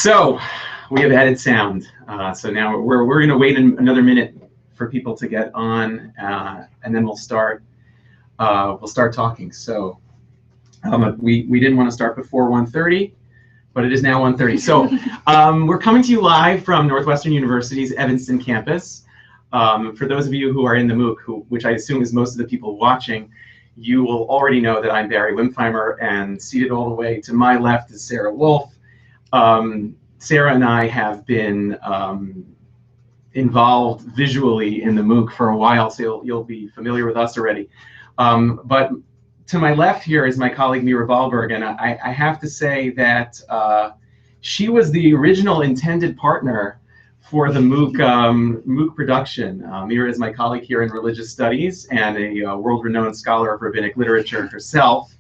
So we have added sound. So now we're going to wait another minute for people to get on, and then we'll start talking. So we didn't want to start before 1:30, but it is now 1:30. So we're coming to you live from Northwestern University's Evanston campus. For those of you who are in the MOOC, which I assume is most of the people watching, you will already know that I'm Barry Wimpfheimer, and seated all the way to my left is Sarah Wolf. Sarah and I have been involved visually in the MOOC for a while, so you'll be familiar with us already. But to my left here is my colleague Mira Balberg, and I have to say that she was the original intended partner for the MOOC production. Mira is my colleague here in religious studies and a world-renowned scholar of rabbinic literature herself.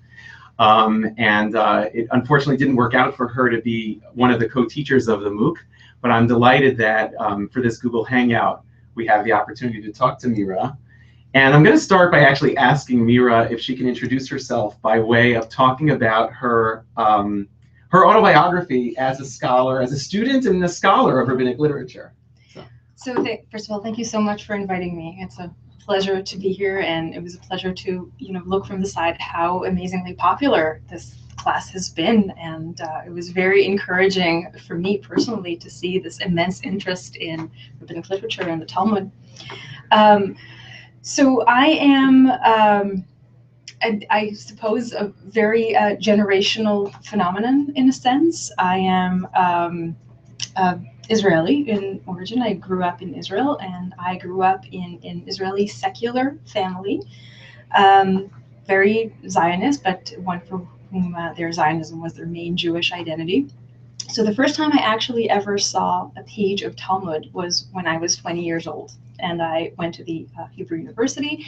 It unfortunately didn't work out for her to be one of the co-teachers of the MOOC, but I'm delighted that for this Google Hangout, we have the opportunity to talk to Mira. And I'm going to start by actually asking Mira if she can introduce herself by way of talking about her autobiography as a scholar, as a student and a scholar of rabbinic literature. So first of all, thank you so much for inviting me. It's a pleasure to be here, and it was a pleasure to look from the side how amazingly popular this class has been, and it was very encouraging for me personally to see this immense interest in rabbinic literature and the Talmud. So I am, I suppose, a very generational phenomenon in a sense. I am Israeli in origin. I grew up in Israel, and I grew up in an Israeli secular family, very Zionist, but one for whom their Zionism was their main Jewish identity. So the first time I actually ever saw a page of Talmud was when I was 20 years old, and I went to the Hebrew University,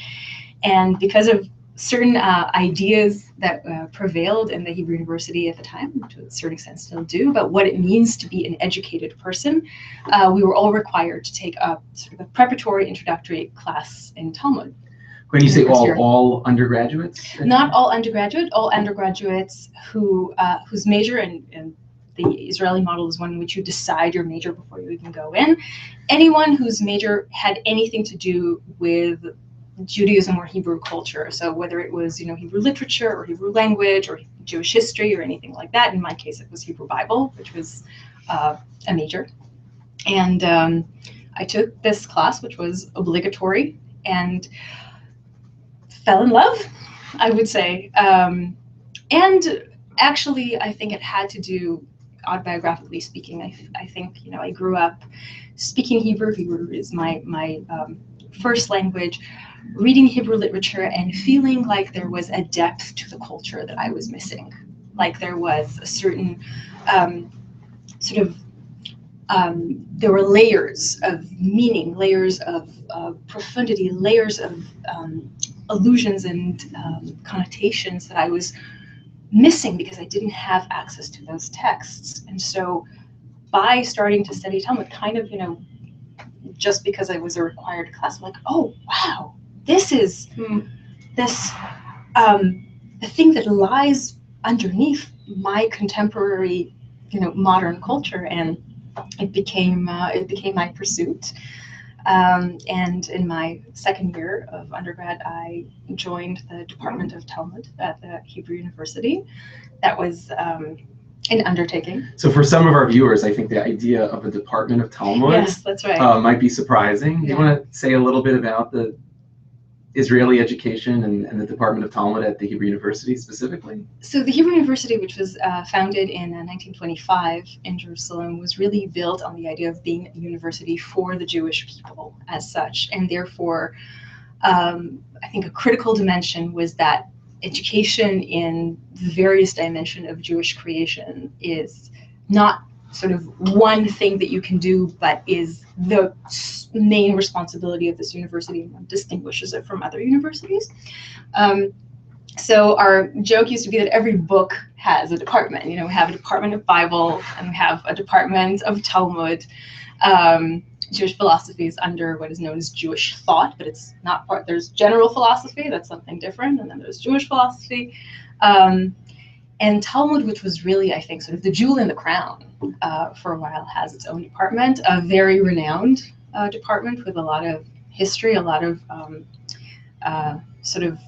and because of certain ideas that prevailed in the Hebrew University at the time, to a certain extent still do, but what it means to be an educated person, we were all required to take a sort of a preparatory introductory class in Talmud. When you say all undergraduates? Not all undergraduate, all undergraduates whose major in the Israeli model is one in which you decide your major before you even go in. Anyone whose major had anything to do with Judaism or Hebrew culture. So whether it was, Hebrew literature or Hebrew language or Jewish history or anything like that. In my case, it was Hebrew Bible, which was a major. And I took this class, which was obligatory, and fell in love, I would say. And actually, I think it had to do, autobiographically speaking, I think, I grew up speaking Hebrew. Hebrew is my first language, reading Hebrew literature and feeling like there was a depth to the culture that I was missing. Like there was a certain there were layers of meaning, layers of profundity, layers of allusions and connotations that I was missing because I didn't have access to those texts. And so by starting to study Talmud, kind of, just because I was a required class, I'm like, oh, wow, this is the thing that lies underneath my contemporary, modern culture. And it became my pursuit. And in my second year of undergrad, I joined the Department of Talmud at the Hebrew University. That was an undertaking. So for some of our viewers, I think the idea of a Department of Talmud, yes, that's right, might be surprising. Do you want to say a little bit about the Israeli education and the Department of Talmud at the Hebrew University specifically? So the Hebrew University, which was founded in 1925 in Jerusalem, was really built on the idea of being a university for the Jewish people as such. And therefore, I think a critical dimension was that education in the various dimensions of Jewish creation is not sort of one thing that you can do, but is the main responsibility of this university and what distinguishes it from other universities. So our joke used to be that every book has a department. We have a department of Bible, and we have a department of Talmud. Jewish philosophy is under what is known as Jewish thought, but it's not part. There's general philosophy, that's something different, and then there's Jewish philosophy. And Talmud, which was really, I think, sort of the jewel in the crown for a while, has its own department, a very renowned department with a lot of history, a lot of sort of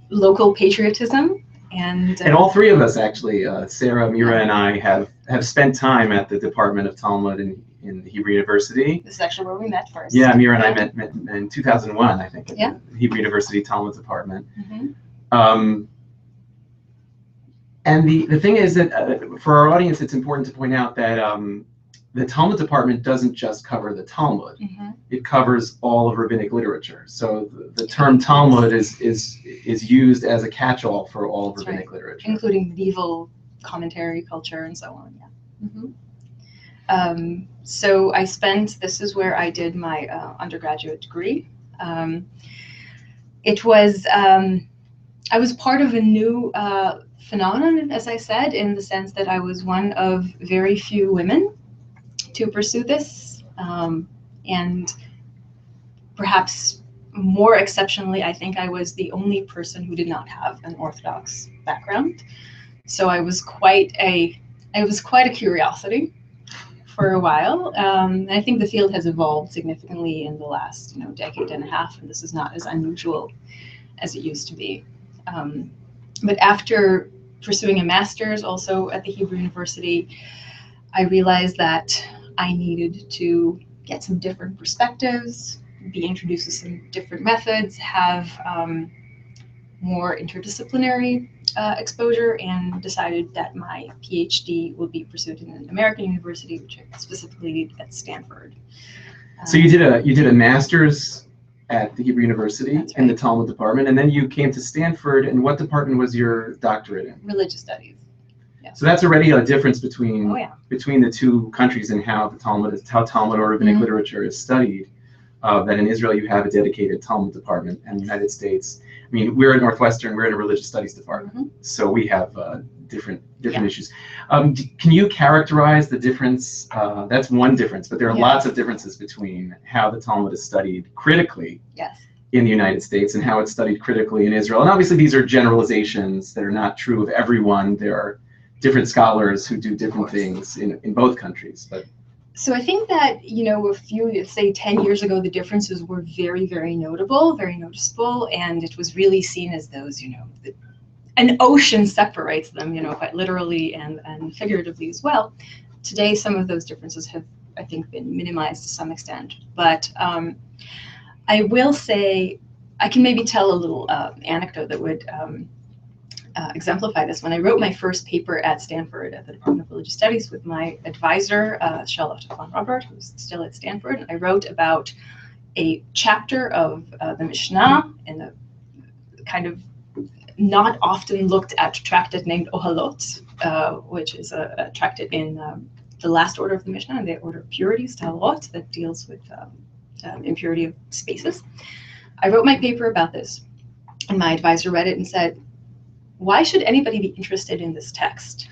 local patriotism. And all three of us, actually, Sarah, Mira, and I have spent time at the Department of Talmud in Hebrew University. This is actually where we met first. Yeah, Mira and I met in 2001, I think, at Yeah. the Hebrew University Talmud Department. Mm-hmm. And the thing is that for our audience, it's important to point out that the Talmud department doesn't just cover the Talmud. Mm-hmm. It covers all of rabbinic literature. So the term Talmud is used as a catch-all for all of rabbinic literature, including medieval commentary, culture, and so on. Yeah. Mm-hmm. So this is where I did my undergraduate degree. It was I was part of a new phenomenon, as I said, in the sense that I was one of very few women to pursue this, and perhaps more exceptionally, I think I was the only person who did not have an Orthodox background. So I was quite a curiosity for a while. I think the field has evolved significantly in the last decade and a half, and this is not as unusual as it used to be. But after pursuing a master's also at the Hebrew University, I realized that I needed to get some different perspectives, be introduced to some different methods, have more interdisciplinary exposure, and decided that my PhD would be pursued in an American university, which I specifically did at Stanford. So you did a master's at the Hebrew University in the Talmud department, and then you came to Stanford. And what department was your doctorate in? Religious studies. Yeah. So that's already a difference between between the two countries and how Talmud or rabbinic literature is studied. That in Israel you have a dedicated Talmud department, and in the United States, I mean, we're at Northwestern, we're in a religious studies department, so we have different issues. Can you characterize the difference? That's one difference, but there are lots of differences between how the Talmud is studied critically in the United States and how it's studied critically in Israel. And obviously these are generalizations that are not true of everyone. There are different scholars who do different things in both countries. But so I think that, a few, say 10 years ago, the differences were very, very notable, very noticeable, and it was really seen as those, an ocean separates them, quite literally and figuratively as well. Today, some of those differences have, I think, been minimized to some extent. But I will say, I can maybe tell a little anecdote that would exemplify this. When I wrote my first paper at Stanford at the Department of Religious Studies with my advisor, Charlotte von Robert, who's still at Stanford, I wrote about a chapter of the Mishnah in the kind of not often looked at tractate named Ohalot, which is a tractate in the last order of the Mishnah, the order of purities, Talmud, that deals with impurity of spaces. I wrote my paper about this, and my advisor read it and said, "Why should anybody be interested in this text?"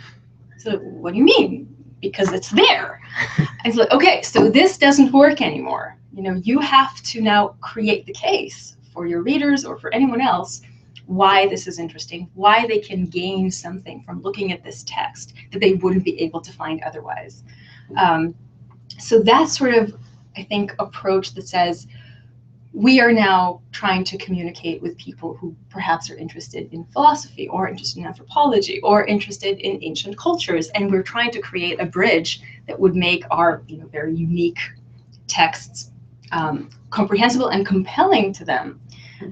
So, what do you mean? Because it's there. I was like, okay, so this doesn't work anymore. You have to now create the case for your readers or for anyone else why this is interesting, why they can gain something from looking at this text that they wouldn't be able to find otherwise. So that sort of, I think, approach that says, we are now trying to communicate with people who perhaps are interested in philosophy or interested in anthropology or interested in ancient cultures, and we're trying to create a bridge that would make our very unique texts comprehensible and compelling to them.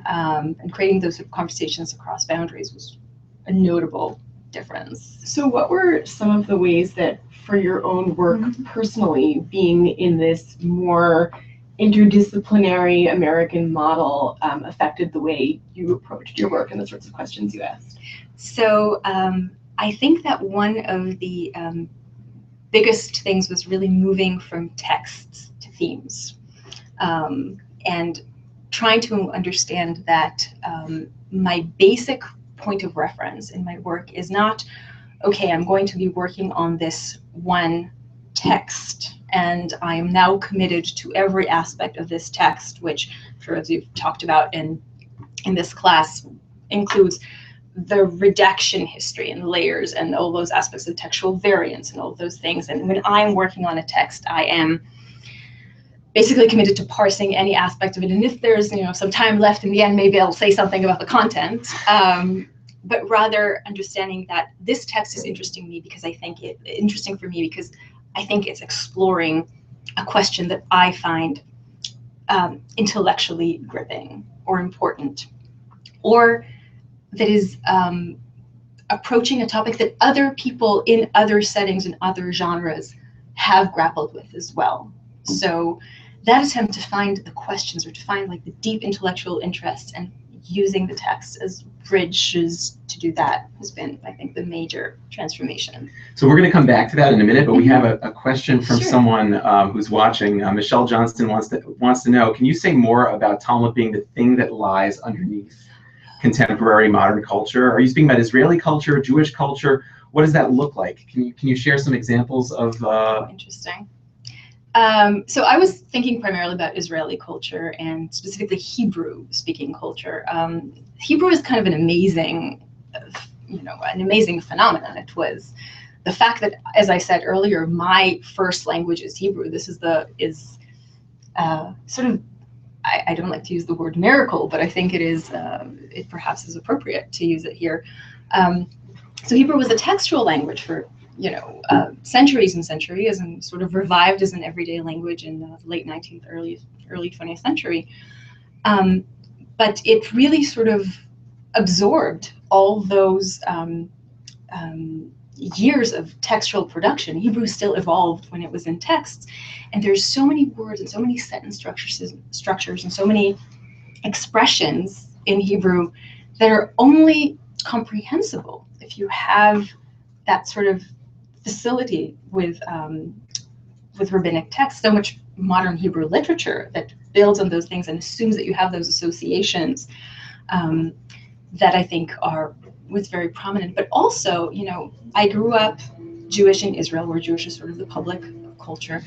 And creating those conversations across boundaries was a notable difference. So what were some of the ways that for your own work personally, being in this more interdisciplinary American model affected the way you approached your work and the sorts of questions you asked? So I think that one of the biggest things was really moving from texts to themes, and trying to understand that my basic point of reference in my work is not, okay, I'm going to be working on this one text, and I am now committed to every aspect of this text, which, I'm sure as you've talked about in this class, includes the redaction history and the layers and all those aspects of textual variance and all of those things. And when I'm working on a text, I am basically committed to parsing any aspect of it. And if there's some time left in the end, maybe I'll say something about the content. But rather understanding that this text is interesting me because I think interesting for me because I think it's exploring a question that I find intellectually gripping or important, or that is approaching a topic that other people in other settings and other genres have grappled with as well. So that attempt to find the questions or to find like the deep intellectual interests and using the text as bridges to do that has been, I think, the major transformation. So we're going to come back to that in a minute, but we have a question from Sure. someone who's watching. Michelle Johnston wants to know, can you say more about Talmud being the thing that lies underneath contemporary modern culture? Are you speaking about Israeli culture, Jewish culture? What does that look like? Can you share some examples of? Interesting. So I was thinking primarily about Israeli culture and specifically Hebrew-speaking culture. Hebrew is kind of an amazing phenomenon. It was the fact that, as I said earlier, my first language is Hebrew. This is sort of, I don't like to use the word miracle, but I think it perhaps is appropriate to use it here. So Hebrew was a textual language for centuries and centuries, and sort of revived as an everyday language in the late 19th, early 20th century. But it really sort of absorbed all those years of textual production. Hebrew still evolved when it was in texts, and there's so many words and so many sentence structures and so many expressions in Hebrew that are only comprehensible if you have that sort of facility with rabbinic text. So much modern Hebrew literature that builds on those things and assumes that you have those associations that I think was very prominent. But also, I grew up Jewish in Israel, where Jewish is sort of the public culture,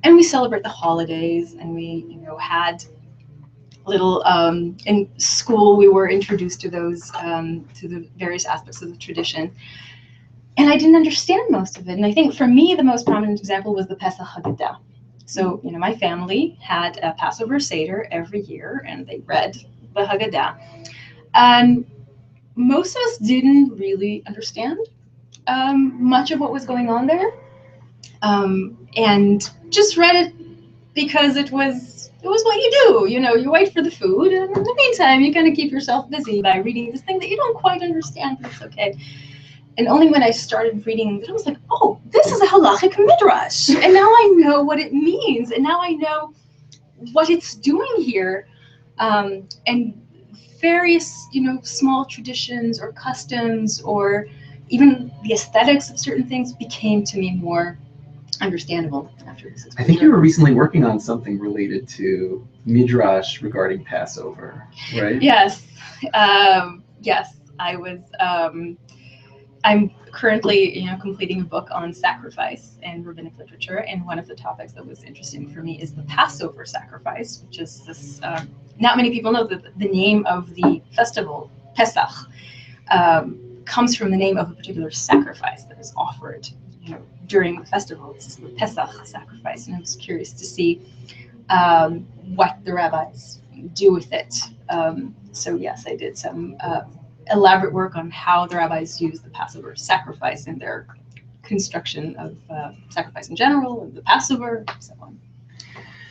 and we celebrate the holidays, and we had little in school we were introduced to those to the various aspects of the tradition. And I didn't understand most of it. And I think for me, the most prominent example was the Pesach Haggadah. So, my family had a Passover Seder every year, and they read the Haggadah. And most of us didn't really understand much of what was going on there, and just read it because it was what you do. You wait for the food, and in the meantime, you kind of keep yourself busy by reading this thing that you don't quite understand, but it's okay. And only when I started reading it, I was like, oh, this is a halachic midrash. And now I know what it means. And now I know what it's doing here. And various, small traditions or customs or even the aesthetics of certain things became to me more understandable after this exposure. I think you were recently working on something related to midrash regarding Passover, right? Yes. Yes, I was. I'm currently, completing a book on sacrifice and rabbinic literature, and one of the topics that was interesting for me is the Passover sacrifice, which is this. Not many people know that the name of the festival, Pesach, comes from the name of a particular sacrifice that is offered, during the festival. It's the Pesach sacrifice, and I was curious to see what the rabbis do with it. So yes, I did some elaborate work on how the rabbis use the Passover sacrifice in their construction of sacrifice in general, and the Passover, and so on.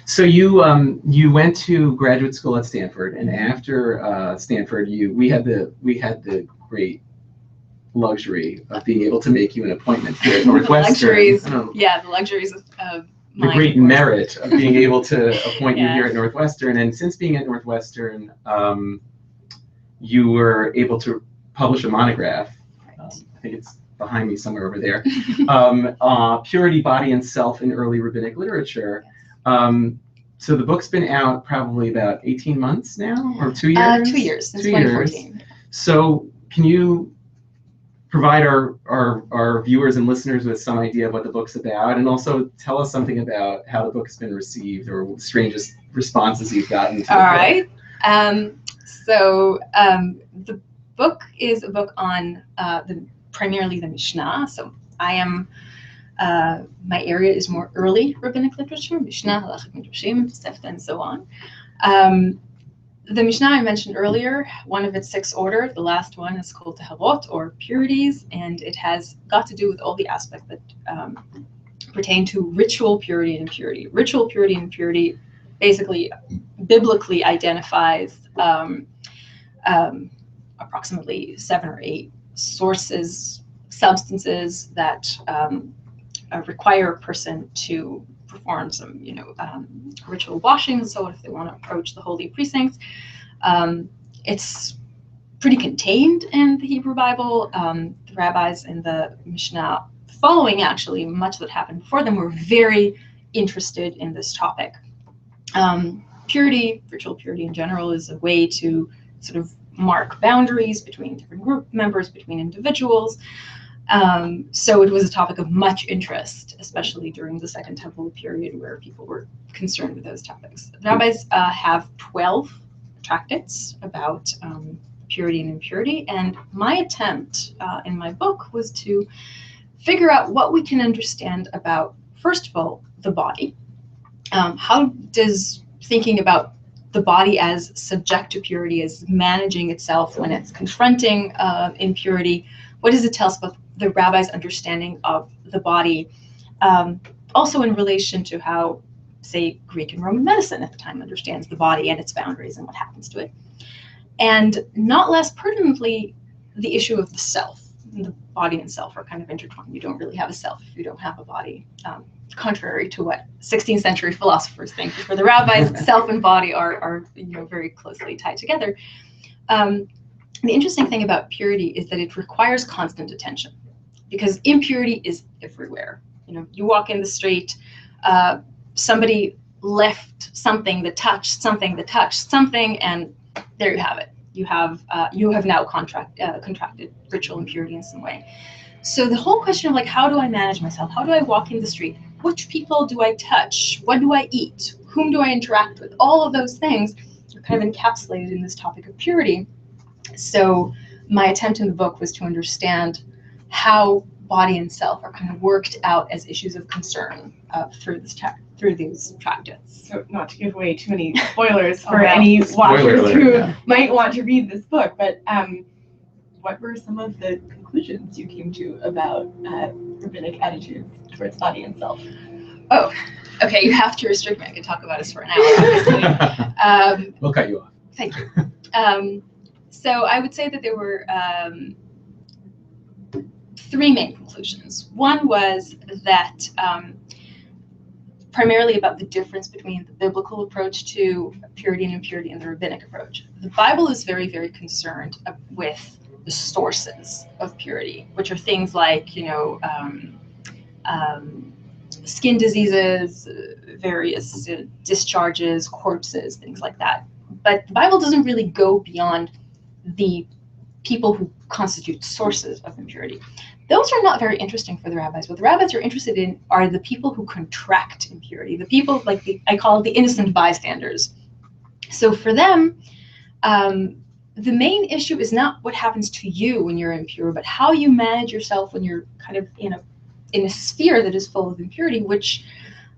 So you went to graduate school at Stanford, and after Stanford, we had the great luxury of being able to make you an appointment here at Northwestern. The luxuries of the great merit of being able to appoint you here at Northwestern. And since being at Northwestern, you were able to publish a monograph. I think it's behind me somewhere over there. Purity, Body, and Self in Early Rabbinic Literature. So the book's been out probably about 18 months now, or 2 years? 2 years, since 2014. So can you provide our viewers and listeners with some idea of what the book's about, and also tell us something about how the book's been received or strangest responses you've gotten to All right. So the book is a book on primarily the Mishnah. So I am, my area is more early rabbinic literature, Mishnah, Halachic Midrashim, Tosefta, and so on. The Mishnah I mentioned earlier, one of its 6 orders, the last one is called Taharot, or purities, and it has got to do with all the aspects that pertain to ritual purity and impurity. Ritual purity and impurity basically biblically identifies approximately 7 or 8 sources, substances that require a person to perform some, ritual washing. So if they want to approach the holy precincts, it's pretty contained in the Hebrew Bible. The rabbis in the Mishnah, following actually much that happened before them, were very interested in this topic. Purity, ritual purity in general, is a way to sort of mark boundaries between different group members, between individuals. So it was a topic of much interest, especially during the Second Temple period, where people were concerned with those topics. The rabbis have 12 tractates about purity and impurity, and my attempt in my book was to figure out what we can understand about, first of all, the body. How does thinking about the body as subject to purity, as managing itself when it's confronting impurity, what does it tell us about the rabbi's understanding of the body? Also in relation to how, say, Greek and Roman medicine at the time understands the body and its boundaries and what happens to it. And not less pertinently, the issue of the self. The body and self are kind of intertwined. You don't really have a self if you don't have a body, contrary to what 16th century philosophers think. For the rabbis, self and body are very closely tied together. The interesting thing about purity is that it requires constant attention, because impurity is everywhere. You walk in the street, somebody left something that touched something, and there you have it. You have now contracted ritual impurity in some way. So the whole question of, like, how do I manage myself? How do I walk in the street? Which people do I touch? What do I eat? Whom do I interact with? All of those things are kind of encapsulated in this topic of purity. So my attempt in the book was to understand how body and self are kind of worked out as issues of concern through these tractates. So not to give away too many spoilers for any watchers who might want to read this book, but what were some of the conclusions you came to about rabbinic attitudes towards body and self? Oh, okay, you have to restrict me. I could talk about this for an hour, obviously. We'll cut you off. Thank you. So I would say that there were 3 main conclusions. One was that primarily about the difference between the biblical approach to purity and impurity and the rabbinic approach. The Bible is very, very concerned with the sources of purity, which are things like, skin diseases, various discharges, corpses, things like that. But the Bible doesn't really go beyond the people who constitute sources of impurity. Those are not very interesting for the rabbis. What the rabbis are interested in are the people who contract impurity, the people, like I call it the innocent bystanders. So for them, the main issue is not what happens to you when you're impure, but how you manage yourself when you're kind of in a sphere that is full of impurity, which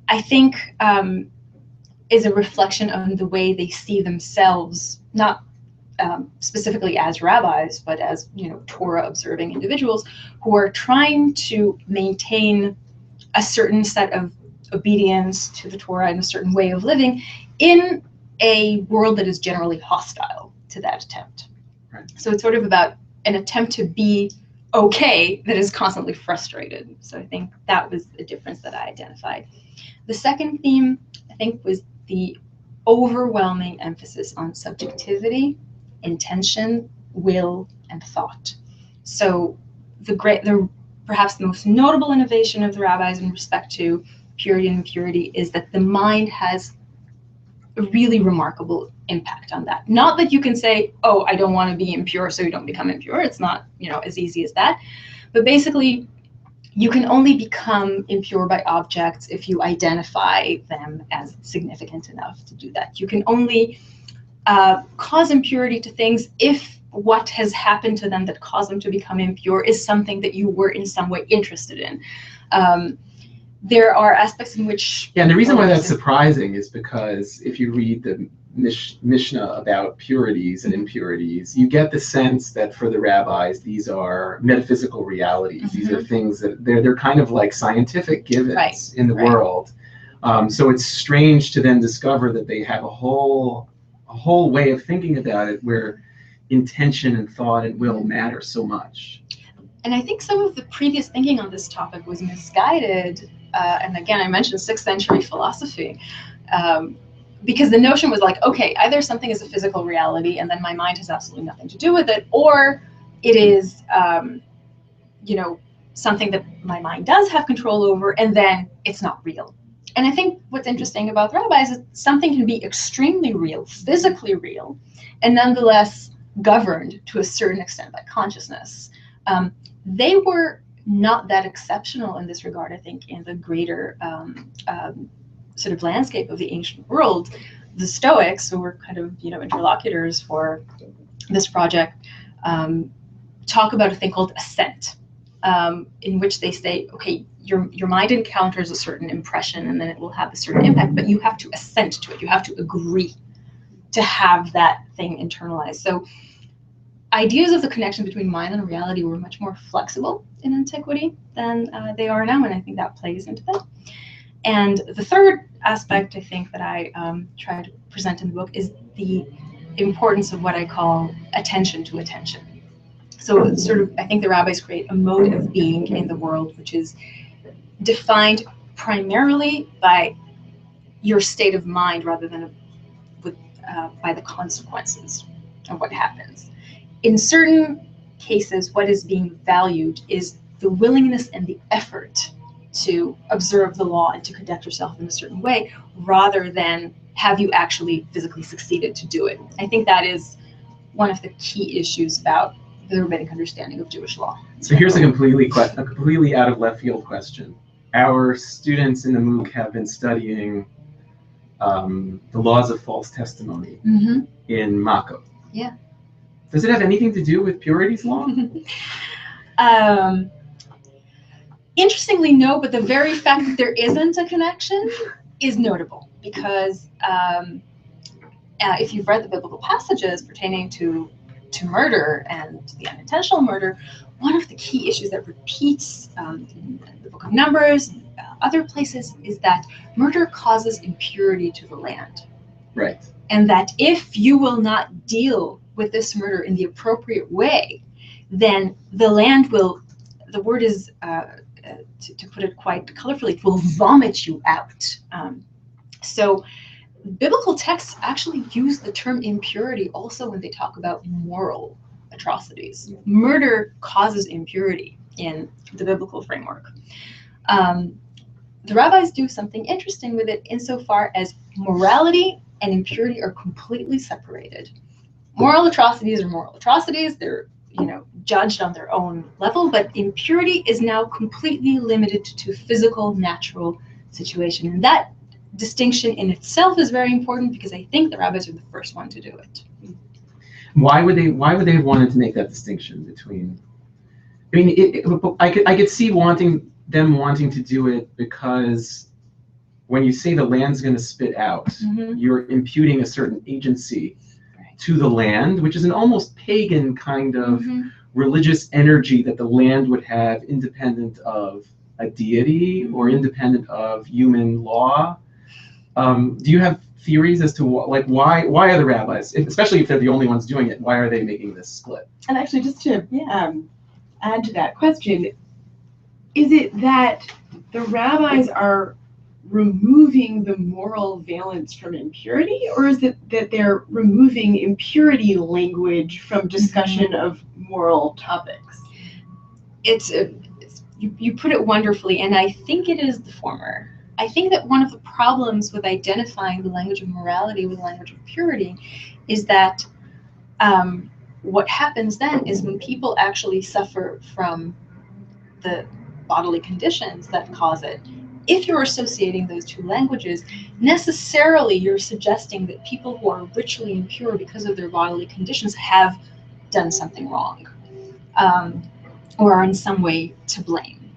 I think is a reflection of the way they see themselves, not specifically as rabbis, but as Torah observing individuals who are trying to maintain a certain set of obedience to the Torah and a certain way of living in a world that is generally hostile to that attempt. Right. So it's sort of about an attempt to be okay that is constantly frustrated. So I think that was a difference that I identified. The second theme, I think, was the overwhelming emphasis on subjectivity, intention, will, and thought. So perhaps the most notable innovation of the rabbis in respect to purity and impurity is that the mind has a really remarkable impact on that. Not that you can say, oh, I don't want to be impure, so you don't become impure. It's not, as easy as that. But basically, you can only become impure by objects if you identify them as significant enough to do that. You can only cause impurity to things if what has happened to them that caused them to become impure is something that you were in some way interested in. There are aspects in which... Yeah, and the reason why that's surprising is because if you read the Mishnah about purities and impurities, you get the sense that for the rabbis, these are metaphysical realities. These are things that they're kind of like scientific givens in the world. So it's strange to then discover that they have a whole way of thinking about it where intention and thought and will matter so much. And I think some of the previous thinking on this topic was misguided. And again, I mentioned 6th century philosophy, because the notion was like, okay, either something is a physical reality and then my mind has absolutely nothing to do with it, or it is, something that my mind does have control over, and then it's not real. And I think what's interesting about the rabbis is something can be extremely real, physically real, and nonetheless governed to a certain extent by consciousness. They were not that exceptional in this regard, I think, in the greater sort of landscape of the ancient world. The Stoics, who were kind of interlocutors for this project, talk about a thing called assent, in which they say, okay, your mind encounters a certain impression and then it will have a certain impact, but you have to assent to it. You have to agree to have that thing internalized. So ideas of the connection between mind and reality were much more flexible in antiquity than they are now, and I think that plays into that. And the third aspect, I think, that I try to present in the book is the importance of what I call attention to attention. So it's sort of, I think the rabbis create a mode of being in the world which is defined primarily by your state of mind rather than by the consequences of what happens. In certain cases, what is being valued is the willingness and the effort to observe the law and to conduct yourself in a certain way, rather than have you actually physically succeeded to do it. I think that is one of the key issues about the rabbinic understanding of Jewish law. So here's a completely out of left field question. Our students in the MOOC have been studying the laws of false testimony in Mako. Yeah. Does it have anything to do with purities law? Interestingly, no, but the very fact that there isn't a connection is notable, because if you've read the biblical passages pertaining to murder and the unintentional murder, one of the key issues that repeats in the book of Numbers and other places is that murder causes impurity to the land. Right. And that if you will not deal with this murder in the appropriate way, then the land will, the word is, to put it quite colorfully, it will vomit you out. So biblical texts actually use the term impurity also when they talk about moral atrocities. Murder causes impurity in the biblical framework. The rabbis do something interesting with it insofar as morality and impurity are completely separated. Moral atrocities are moral atrocities. They're judged on their own level, but impurity is now completely limited to physical, natural situation. And that distinction in itself is very important, because I think the rabbis are the first one to do it. Why would they have wanted to make that distinction between? I mean, I could see them wanting to do it because when you say the land's going to spit out, you're imputing a certain agency to the land, which is an almost pagan kind of religious energy that the land would have, independent of a deity or independent of human law. Do you have theories as to why are the rabbis, especially if they're the only ones doing it, why are they making this split? And actually, just to add to that question, is it that the rabbis are removing the moral valence from impurity, or is it that they're removing impurity language from discussion of moral topics? You put it wonderfully, and I think it is the former. I think that one of the problems with identifying the language of morality with the language of purity is that what happens then is when people actually suffer from the bodily conditions that cause it, if you're associating those two languages, necessarily you're suggesting that people who are ritually impure because of their bodily conditions have done something wrong, or are in some way to blame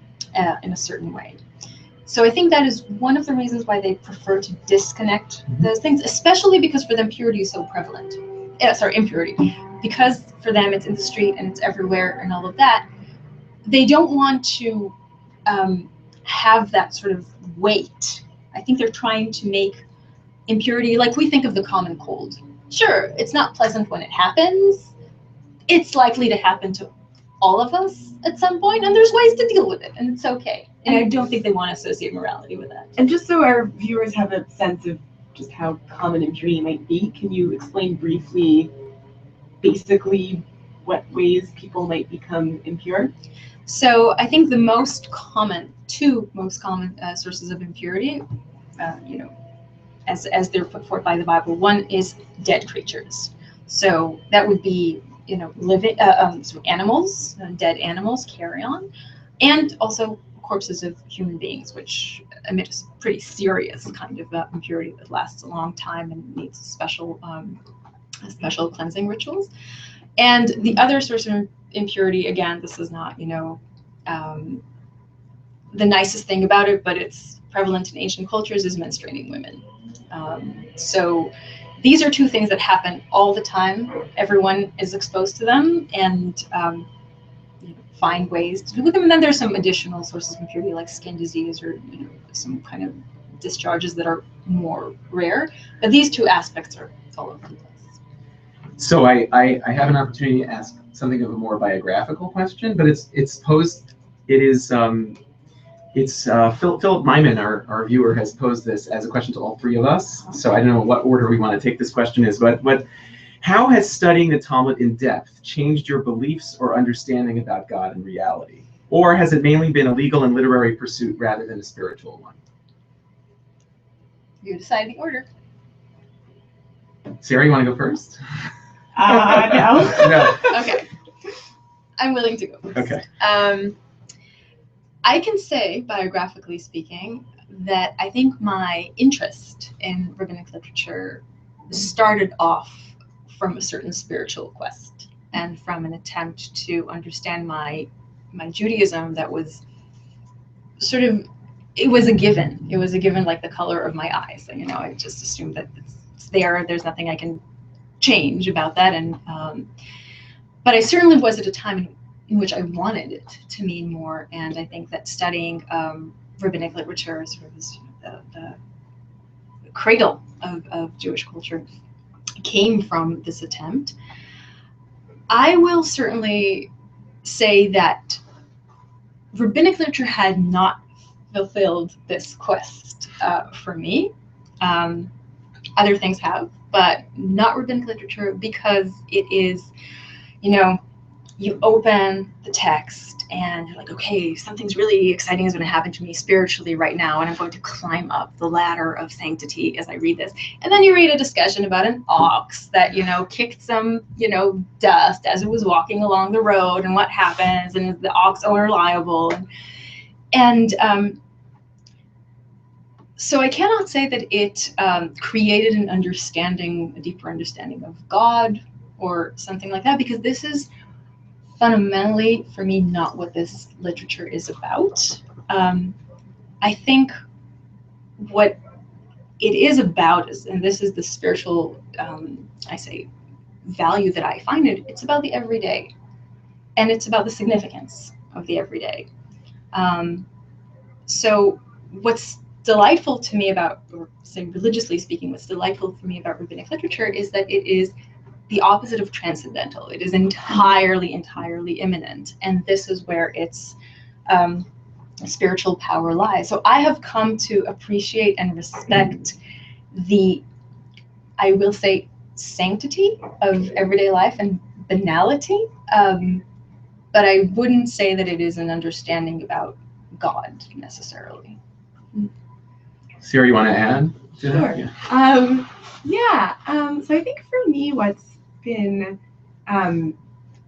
in a certain way. So I think that is one of the reasons why they prefer to disconnect those things, especially because for them purity is so prevalent. Impurity. Because for them it's in the street and it's everywhere and all of that, they don't want to have that sort of weight. I think they're trying to make impurity, like we think of the common cold. Sure, it's not pleasant when it happens. It's likely to happen to all of us at some point, and there's ways to deal with it, and it's okay. And I don't think they want to associate morality with that. And just so our viewers have a sense of just how common impurity might be, can you explain briefly, basically, what ways people might become impure? So I think the two most common sources of impurity, as they're put forth by the Bible, one is dead creatures. So that would be, living animals, dead animals, carrion, and also corpses of human beings, which emit a pretty serious kind of impurity that lasts a long time and needs special cleansing rituals. And the other source of impurity, again, this is not, the nicest thing about it, but it's prevalent in ancient cultures, is menstruating women. So these are two things that happen all the time. Everyone is exposed to them and find ways to deal with them. And then there's some additional sources of impurity like skin disease or some kind of discharges that are more rare. But these two aspects are all over the place. So I have an opportunity to ask something of a more biographical question, but it's posed. It's Philip Myman, our viewer, has posed this as a question to all three of us. So I don't know what order we want to take this question is, but how has studying the Talmud in depth changed your beliefs or understanding about God and reality? Or has it mainly been a legal and literary pursuit rather than a spiritual one? You decide the order. Sarah, you want to go first? No. No. Okay. I'm willing to go first. Okay. I can say, biographically speaking, that I think my interest in rabbinic literature started off from a certain spiritual quest and from an attempt to understand my Judaism that was sort of, it was a given. It was a given like the color of my eyes. And, I just assumed that it's there. There's nothing I can change about that. And but I certainly was at a time in which I wanted it to mean more. And I think that studying rabbinic literature sort of is the cradle of Jewish culture came from this attempt. I will certainly say that rabbinic literature had not fulfilled this quest for me. Other things have, but not rabbinic literature, because it is, you open the text and you're like, okay, something's really exciting is going to happen to me spiritually right now, and I'm going to climb up the ladder of sanctity as I read this. And then you read a discussion about an ox that, kicked some, dust as it was walking along the road, and what happens, and is the ox owner liable? And so I cannot say that it created an understanding, a deeper understanding of God or something like that, because this is fundamentally, for me, not what this literature is about. I think what it is about is, and this is the spiritual, value that I find it's about the everyday, and it's about the significance of the everyday. So what's delightful to me about, or say religiously speaking, what's delightful for me about rabbinic literature is that it is the opposite of transcendental. It is entirely immanent, and this is where its spiritual power lies. So I have come to appreciate and respect the, I will say, sanctity of everyday life and banality, but I wouldn't say that it is an understanding about God necessarily. Sarah, you want to add? Sure. So I think for me, what's been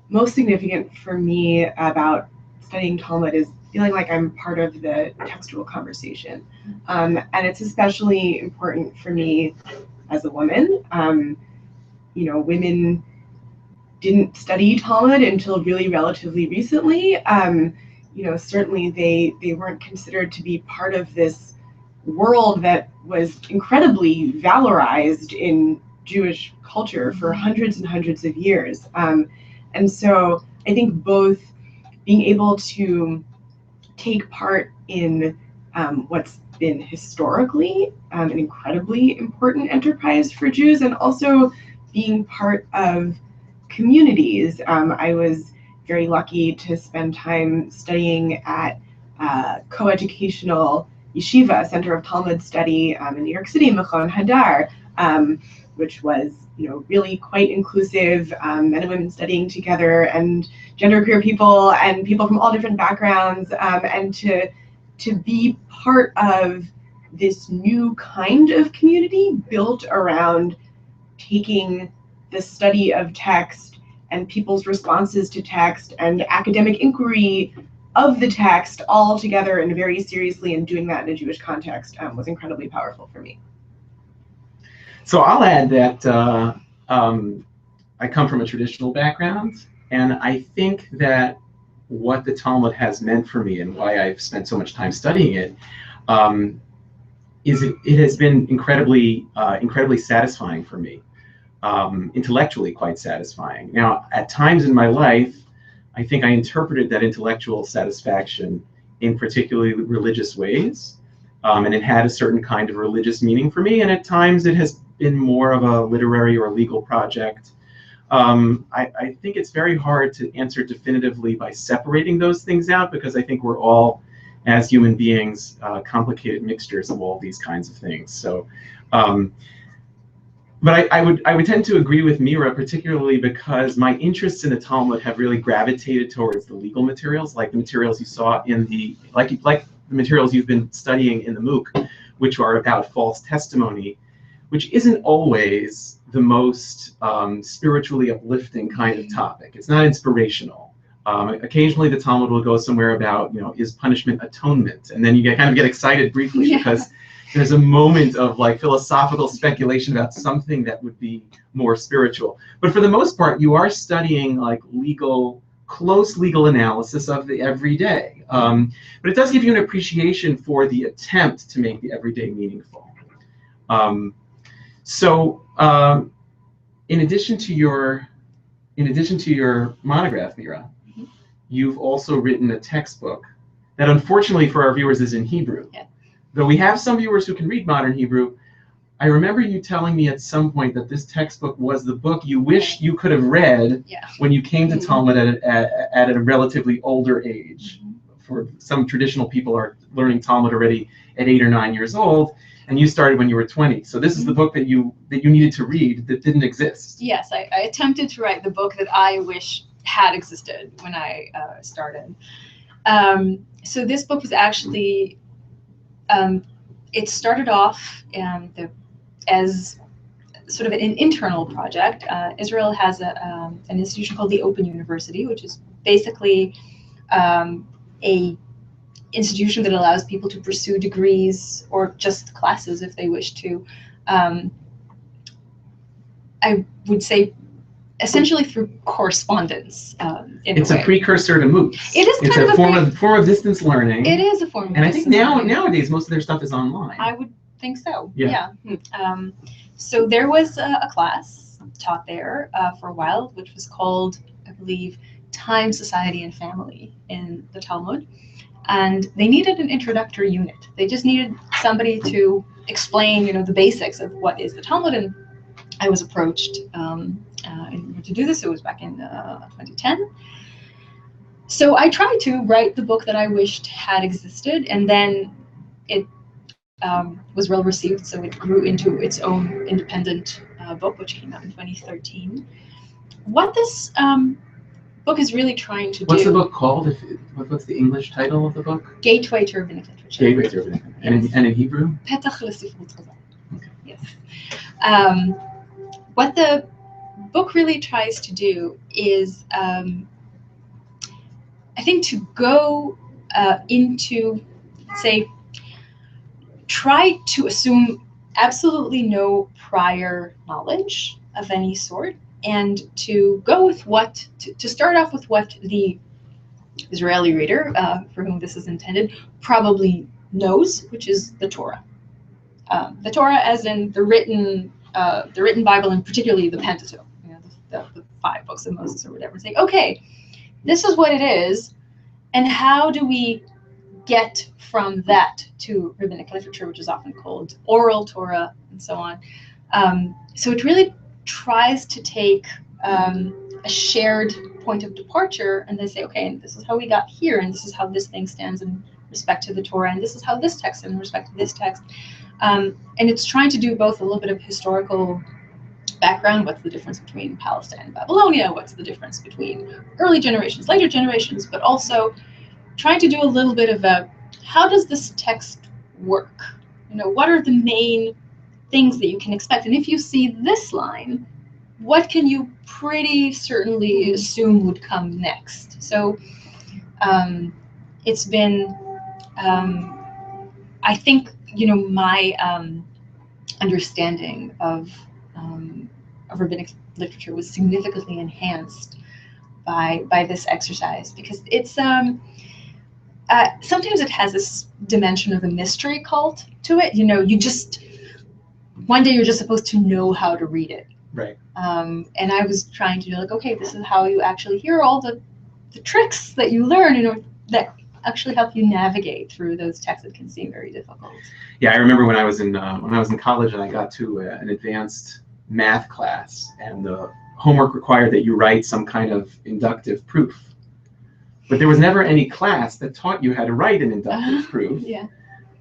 most significant for me about studying Talmud is feeling like I'm part of the textual conversation. And it's especially important for me as a woman. Women didn't study Talmud until really relatively recently. Certainly they weren't considered to be part of this world that was incredibly valorized in Jewish culture for hundreds and hundreds of years. And so I think both being able to take part in what's been historically an incredibly important enterprise for Jews, and also being part of communities. I was very lucky to spend time studying at coeducational yeshiva, Center of Talmud Study in New York City, Mechon Hadar, which was really quite inclusive, men and women studying together, and genderqueer people and people from all different backgrounds, and to be part of this new kind of community built around taking the study of text and people's responses to text and academic inquiry of the text all together and very seriously, and doing that in a Jewish context was incredibly powerful for me. So I'll add that I come from a traditional background, and I think that what the Talmud has meant for me and why I've spent so much time studying it is it has been incredibly satisfying for me, intellectually quite satisfying. Now, at times in my life, I think I interpreted that intellectual satisfaction in particularly religious ways, and it had a certain kind of religious meaning for me, and at times it has been more of a literary or legal project. I think it's very hard to answer definitively by separating those things out, because I think we're all, as human beings, complicated mixtures of all these kinds of things. So, but I would tend to agree with Mira, particularly because my interests in the Talmud have really gravitated towards the legal materials, like the materials you saw in the like the materials you've been studying in the MOOC, which are about false testimony, which isn't always the most spiritually uplifting kind of topic. It's not inspirational. Occasionally the Talmud will go somewhere about, is punishment atonement? And then you kind of get excited briefly because there's a moment of like philosophical speculation about something that would be more spiritual. But for the most part, you are studying like close legal analysis of the everyday. But it does give you an appreciation for the attempt to make the everyday meaningful. So in addition to your monograph, Mira, you've also written a textbook that unfortunately for our viewers is in Hebrew. Yeah. Though we have some viewers who can read modern Hebrew, I remember you telling me at some point that this textbook was the book you wish you could have read when you came to Talmud at a relatively older age. For some traditional people are learning Talmud already at 8 or 9 years old, and you started when you were 20. So this is the book that you needed to read that didn't exist. Yes, I attempted to write the book that I wish had existed when I started. So this book was actually, it started off as sort of an internal project. Israel has an institution called the Open University, which is basically a institution that allows people to pursue degrees or just classes if they wish to. I would say essentially through correspondence. It's a precursor to MOOCs. It is kind of a form of distance learning. It is a form of and distance I think learning. nowadays most of their stuff is online. I would think so. Yeah. So there was a class taught there for a while, which was called, I believe, Time, Society, and Family in the Talmud. And they needed an introductory unit. They just needed somebody to explain, the basics of what is the Talmud. And I was approached in order to do this. It was back in 2010. So I tried to write the book that I wished had existed, and then it was well received. So it grew into its own independent book, which came out in 2013. What this book is really trying to do. What's the book called? What's the English title of the book? Gateway to Rabbinic Literature. Gateway to Rabbinic Literature. And in Hebrew? Petach lesifrut Chazal. Okay. Yes. What the book really tries to do is, I think, to go into, say, try to assume absolutely no prior knowledge of any sort, and to go with to start off with what the Israeli reader, for whom this is intended, probably knows, which is the Torah. The Torah, as in the written Bible, and particularly the Pentateuch, the 5 books of Moses or whatever. Say, okay, this is what it is, and how do we get from that to rabbinic literature, which is often called oral Torah, and so on. So it really tries to take a shared point of departure, and they say, okay, and this is how we got here, and this is how this thing stands in respect to the Torah, and this is how this text in respect to this text. And it's trying to do both a little bit of historical background, what's the difference between Palestine and Babylonia, what's the difference between early generations, later generations, but also trying to do a little bit of a, how does this text work? What are the main things that you can expect? And if you see this line, what can you pretty certainly assume would come next? So it's been, I think, my understanding of rabbinic literature was significantly enhanced by this exercise, because it's sometimes it has this dimension of a mystery cult to it. You just, one day you're just supposed to know how to read it. Right. And I was trying to do okay, this is how you actually hear all the tricks that you learn, that actually help you navigate through those texts that can seem very difficult. Yeah, I remember when I was in college and I got to an advanced math class, and the homework required that you write some kind of inductive proof. But there was never any class that taught you how to write an inductive proof. Yeah.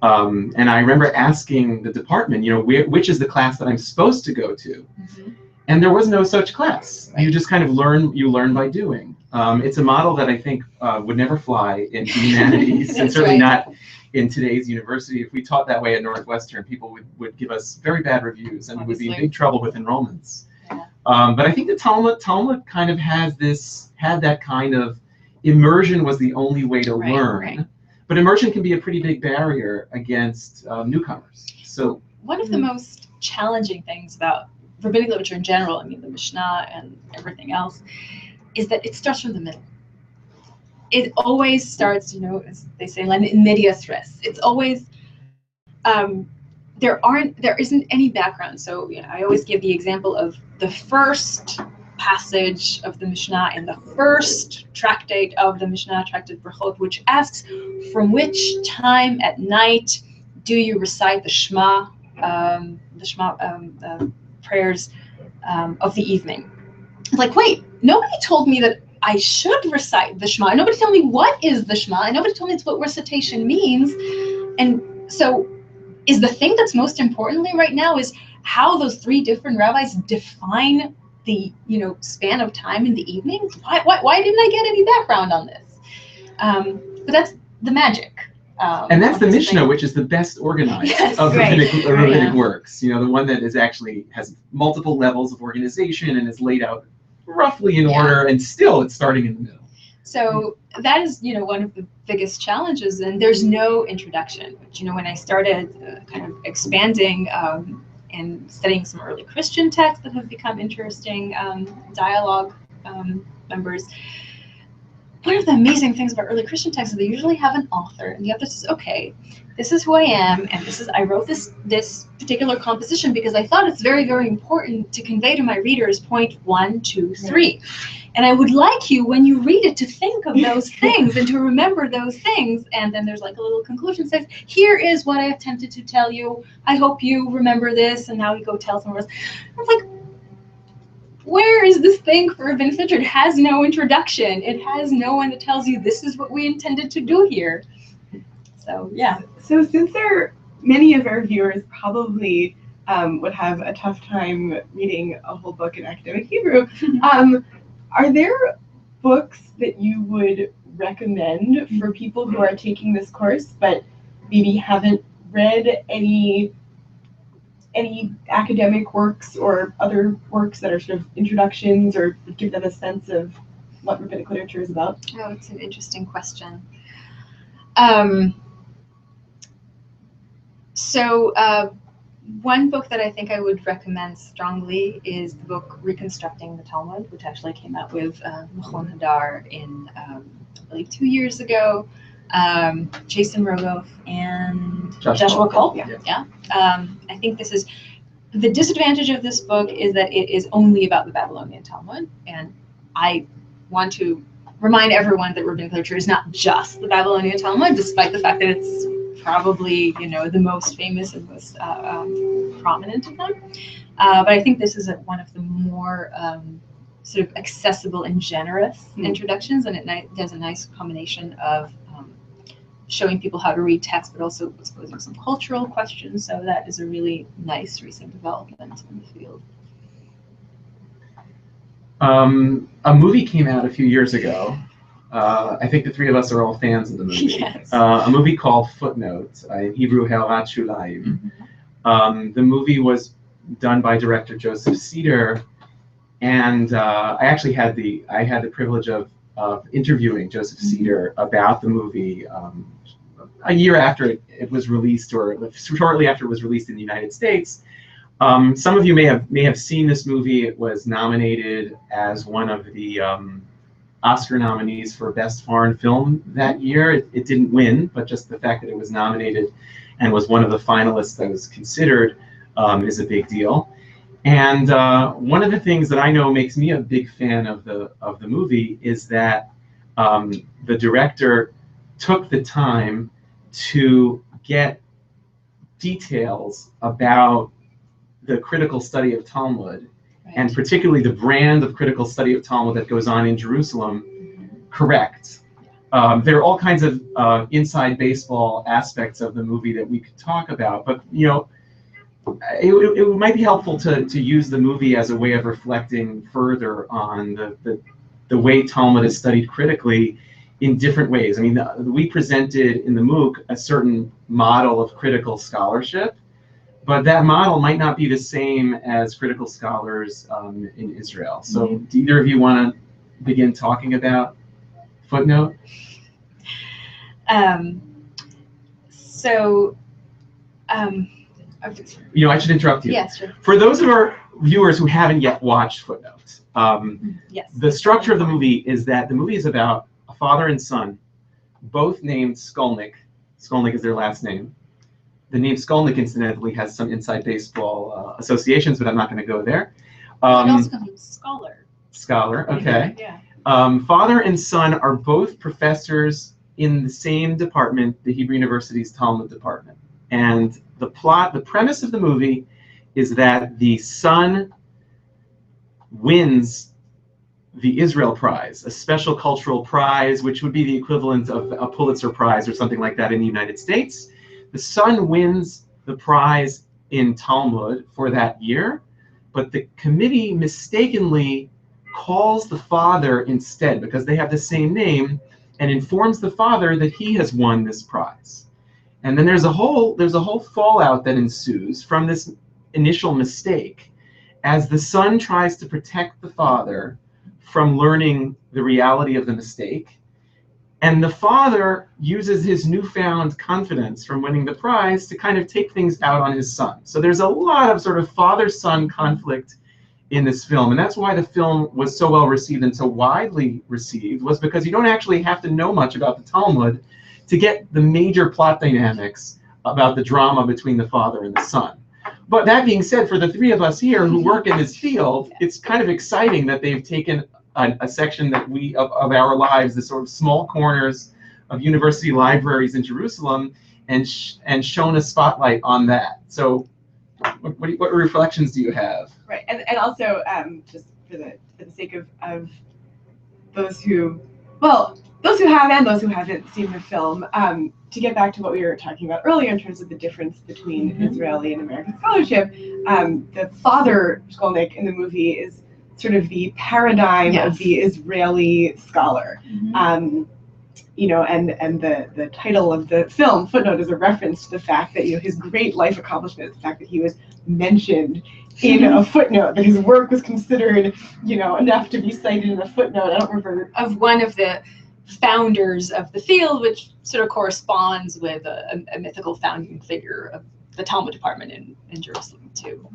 And I remember asking the department, which is the class that I'm supposed to go to? Mm-hmm. And there was no such class. Right. You just kind of learn by doing. It's a model that I think would never fly in humanities, and certainly not in today's university. If we taught that way at Northwestern, people would give us very bad reviews, and we would be in big trouble with enrollments. Yeah. But I think the Talmud kind of had that kind of immersion was the only way to learn. Right. But immersion can be a pretty big barrier against newcomers. So one of the most challenging things about rabbinic literature in general, the Mishnah and everything else, is that it starts from the middle. It always starts, as they say, in medias res. It's always, there isn't any background. So I always give the example of the first passage of the Mishnah in the first tractate of the Mishnah, Tractate Brachot, which asks, from which time at night do you recite the Shema prayers of the evening? It's like, wait, nobody told me that I should recite the Shema. Nobody told me what is the Shema. Nobody told me what recitation means. And so is the thing that's most importantly right now is how those 3 different rabbis define the span of time in the evenings. Why didn't I get any background on this? But that's the magic. And that's the Mishnah, which is the best organized of rabbinic works. The one that is actually has multiple levels of organization and is laid out roughly in order, and still it's starting in the middle. So that is, one of the biggest challenges, and there's no introduction. But, when I started kind of expanding and studying some early Christian texts that have become interesting dialogue members, one of the amazing things about early Christian texts is they usually have an author, and the author says, okay, this is who I am, and I wrote this particular composition because I thought it's very, very important to convey to my readers point 1, 2, 3. And I would like you, when you read it, to think of those things and to remember those things. And then there's like a little conclusion that says, here is what I attempted to tell you. I hope you remember this, and now you go tell someone else. I was like, where is this thing for rabbinic literature? It has no introduction. It has no one that tells you this is what we intended to do here. So, yeah. So since many of our viewers probably would have a tough time reading a whole book in academic Hebrew, are there books that you would recommend for people who are taking this course but maybe haven't read any academic works or other works that are sort of introductions or give them a sense of what rabbinic literature is about? Oh, it's an interesting question. One book that I think I would recommend strongly is the book Reconstructing the Talmud, which actually came out with Machon Hadar in, I believe, 2 years ago. Jason Rogoff and Joshua Cole. Yeah. I think this is the disadvantage of this book is that it is only about the Babylonian Talmud, and I want to remind everyone that rabbinic literature is not just the Babylonian Talmud, despite the fact that it's probably the most famous and most prominent of them. But I think this is one of the more sort of accessible and generous introductions, and it does a nice combination of showing people how to read text, but also exposing some cultural questions. So that is a really nice recent development in the field. A movie came out a few years ago. I think the three of us are all fans of the movie. Yes. A movie called Footnote, in Hebrew, Ha'arat Shulayim. The movie was done by director Joseph Cedar, and I actually had the privilege of interviewing Joseph Cedar about the movie a year after it was released, or shortly after it was released in the United States. Some of you may have seen this movie. It was nominated as one of the Oscar nominees for Best Foreign Film that year. It didn't win, but just the fact that it was nominated and was one of the finalists that was considered is a big deal. And one of the things that I know makes me a big fan of the movie is that the director took the time to get details about the critical study of Talmud, and particularly the brand of critical study of Talmud that goes on in Jerusalem, correct. There are all kinds of inside baseball aspects of the movie that we could talk about, but it might be helpful to use the movie as a way of reflecting further on the way Talmud is studied critically in different ways. I mean, we presented in the MOOC a certain model of critical scholarship, but that model might not be the same as critical scholars in Israel. So do either of you want to begin talking about Footnote? I should interrupt you. Yes, sure. For those of our viewers who haven't yet watched Footnote, yes. The structure of the movie is that the movie is about a father and son, both named Skolnick. Skolnick is their last name. The name Skolnick, incidentally, has some inside baseball associations, but I'm not going to go there. It also comes from scholar. Scholar, okay. Yeah. Father and son are both professors in the same department, the Hebrew University's Talmud department. And the premise of the movie is that the son wins the Israel Prize, a special cultural prize, which would be the equivalent of a Pulitzer Prize or something like that in the United States. The son wins the prize in Talmud for that year, but the committee mistakenly calls the father instead, because they have the same name, and informs the father that he has won this prize. And then there's a whole fallout that ensues from this initial mistake, as the son tries to protect the father from learning the reality of the mistake. And the father uses his newfound confidence from winning the prize to kind of take things out on his son. So there's a lot of sort of father-son conflict in this film. And that's why the film was so well received and so widely received, was because you don't actually have to know much about the Talmud to get the major plot dynamics about the drama between the father and the son. But that being said, for the three of us here who work in this field, it's kind of exciting that they've taken a section that of our lives, the sort of small corners of university libraries in Jerusalem, and shown a spotlight on that. So what reflections do you have? Right, and also just for the sake of those who have and those who haven't seen the film, to get back to what we were talking about earlier in terms of the difference between Israeli and American scholarship, the father Skolnick in the movie is sort of the paradigm of the Israeli scholar. And the title of the film, Footnote, is a reference to the fact that his great life accomplishment is the fact that he was mentioned in a footnote, that his work was considered enough to be cited in a footnote. I don't remember, of one of the founders of the field, which sort of corresponds with a mythical founding figure of the Talmud department in Jerusalem too.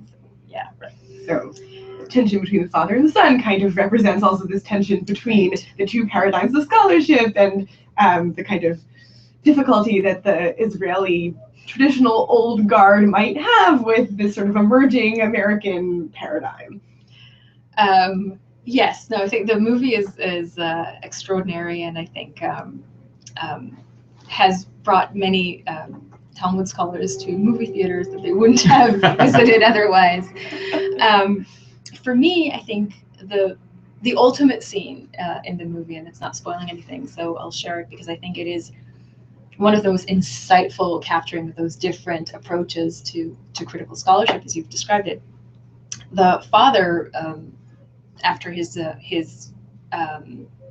Yeah. Right. So tension between the father and the son kind of represents also this tension between the two paradigms of scholarship and the kind of difficulty that the Israeli traditional old guard might have with this sort of emerging American paradigm. Yes, no, I think the movie is extraordinary, and I think has brought many Talmud scholars to movie theaters that they wouldn't have visited otherwise. For me, I think the ultimate scene in the movie, and it's not spoiling anything, so I'll share it because I think it is one of those insightful capturing of those different approaches to critical scholarship, as you've described it. The father, after his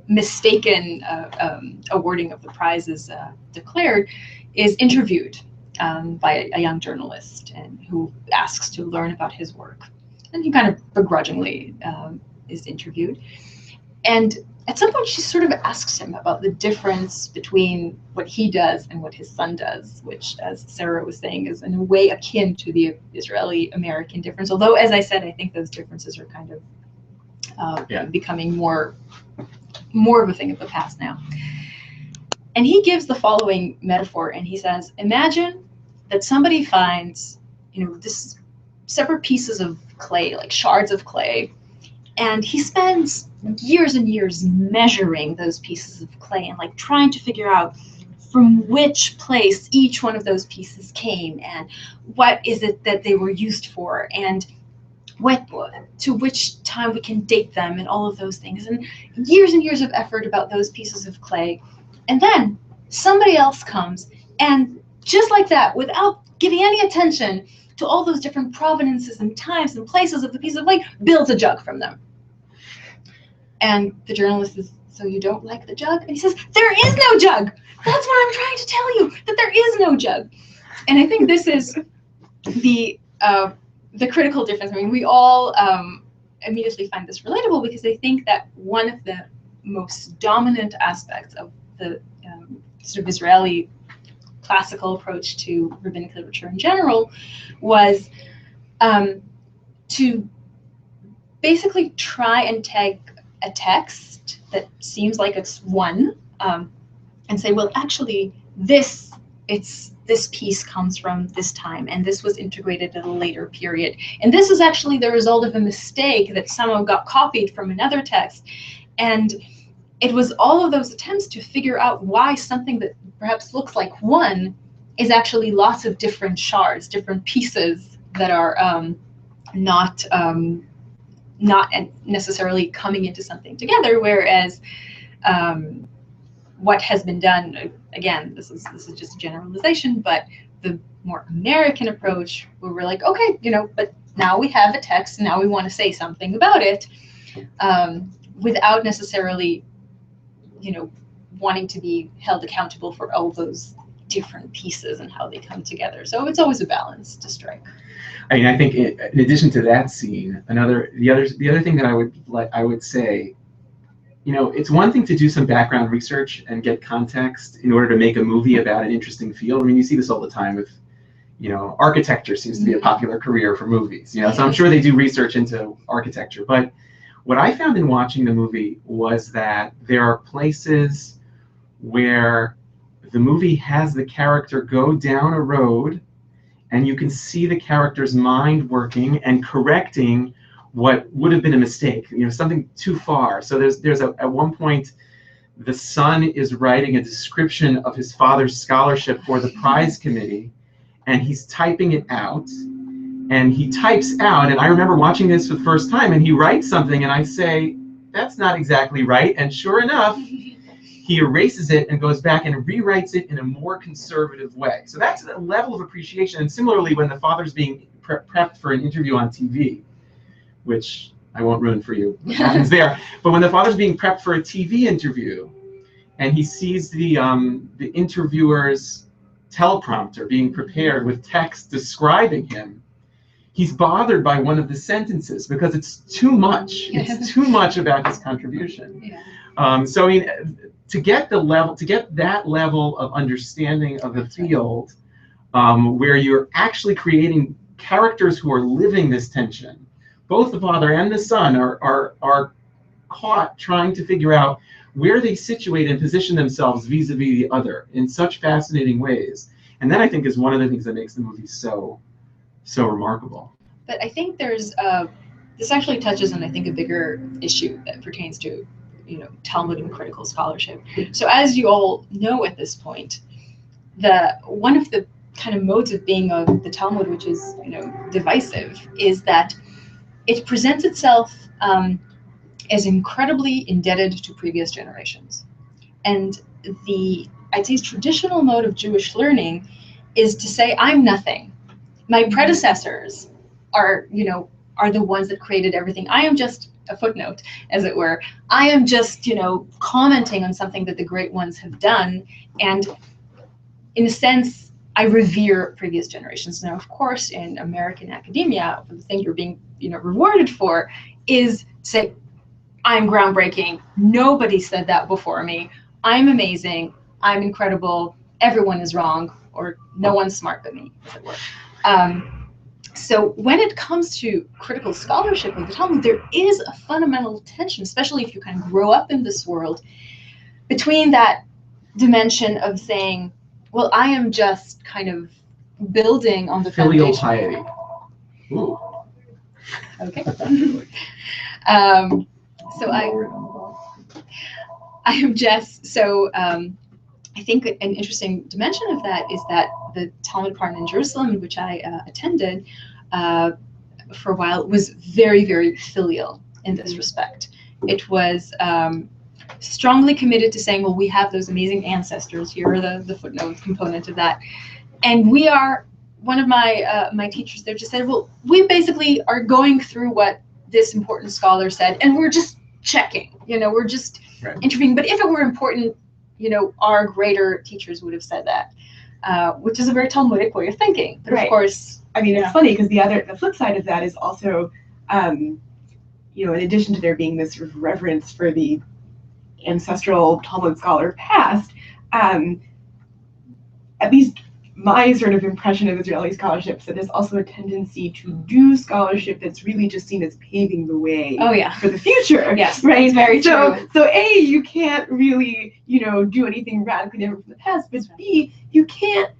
mistaken awarding of the prize is declared, is interviewed by a young journalist and who asks to learn about his work. And he kind of begrudgingly is interviewed. And at some point, she sort of asks him about the difference between what he does and what his son does, which, as Sarah was saying, is in a way akin to the Israeli-American difference. Although, as I said, I think those differences are kind of becoming more of a thing of the past now. And he gives the following metaphor, and he says, imagine that somebody finds, this separate pieces of clay, like shards of clay, and he spends years and years measuring those pieces of clay and like trying to figure out from which place each one of those pieces came and what is it that they were used for and to which time we can date them and all of those things, and years of effort about those pieces of clay. And then somebody else comes and just like that, without giving any attention to all those different provenances and times and places of the piece of clay, builds a jug from them. And the journalist is, so you don't like the jug? And he says, there is no jug. That's what I'm trying to tell you, that there is no jug. And I think this is the critical difference. I mean, we all immediately find this relatable because I think that one of the most dominant aspects of the sort of Israeli classical approach to rabbinic literature in general was to basically try and take a text that seems like it's one and say, well, actually, this piece comes from this time, and this was integrated at a later period. And this is actually the result of a mistake that somehow got copied from another text. And it was all of those attempts to figure out why something that perhaps looks like one is actually lots of different shards, different pieces that are not necessarily coming into something together, whereas what has been done, again, this is just a generalization, but the more American approach, where we're like, okay, but now we have a text, and now we want to say something about it, without necessarily, wanting to be held accountable for all those different pieces and how they come together. So it's always a balance to strike. I mean, I think in addition to that scene, the other thing that I would say, it's one thing to do some background research and get context in order to make a movie about an interesting field. I mean, you see this all the time with, architecture seems to be a popular career for movies. So I'm sure they do research into architecture. But what I found in watching the movie was that there are places where the movie has the character go down a road, and you can see the character's mind working and correcting what would have been a mistake, something too far. So there's at one point, the son is writing a description of his father's scholarship for the prize committee, and he's typing it out, and he types out, and I remember watching this for the first time, and he writes something, and I say, that's not exactly right, and sure enough, he erases it and goes back and rewrites it in a more conservative way. So that's a level of appreciation. And similarly, when the father's being prepped for an interview on TV, which I won't ruin for you what happens there, but when the father's being prepped for a TV interview, and he sees the interviewer's teleprompter being prepared with text describing him, he's bothered by one of the sentences because it's too much. It's too much about his contribution. Yeah. So I mean, to get that level of understanding of the field, where you're actually creating characters who are living this tension. Both the father and the son are caught trying to figure out where they situate and position themselves vis-a-vis the other in such fascinating ways. And that, I think, is one of the things that makes the movie so remarkable. But I think there's this actually touches on, I think, a bigger issue that pertains to, Talmud and critical scholarship. So as you all know at this point, one of the kind of modes of being of the Talmud, which is, divisive, is that it presents itself as incredibly indebted to previous generations. And I'd say traditional mode of Jewish learning is to say, I'm nothing. My predecessors are the ones that created everything. I am just a footnote, as it were. I am just, commenting on something that the great ones have done. And in a sense, I revere previous generations. Now, of course, in American academia, the thing you're being, rewarded for is to say, I'm groundbreaking. Nobody said that before me. I'm amazing. I'm incredible. Everyone is wrong, or no one's smart but me, as it were. So when it comes to critical scholarship of the Talmud, there is a fundamental tension, especially if you kind of grow up in this world, between that dimension of saying, well, I am just kind of building on the Filial foundation. piety. Ooh. Okay. So I am just, so I think an interesting dimension of that is that the Talmud Department in Jerusalem, in which I attended for a while, was very, very filial in this respect. It was strongly committed to saying, well, we have those amazing ancestors. Here are the footnote component of that. And we are, one of my teachers there just said, well, we basically are going through what this important scholar said, and we're just checking, we're just intervening. But if it were important, our greater teachers would have said that, which is a very Talmudic way of thinking. But of course, I mean, it's funny because the flip side of that is also, in addition to there being this sort of reverence for the ancestral Talmud scholar past, at least my sort of impression of Israeli scholarship is that there's also a tendency to do scholarship that's really just seen as paving the way for the future. Yes, right? It's very true. So A, you can't really, do anything radically different from the past, but B, you can't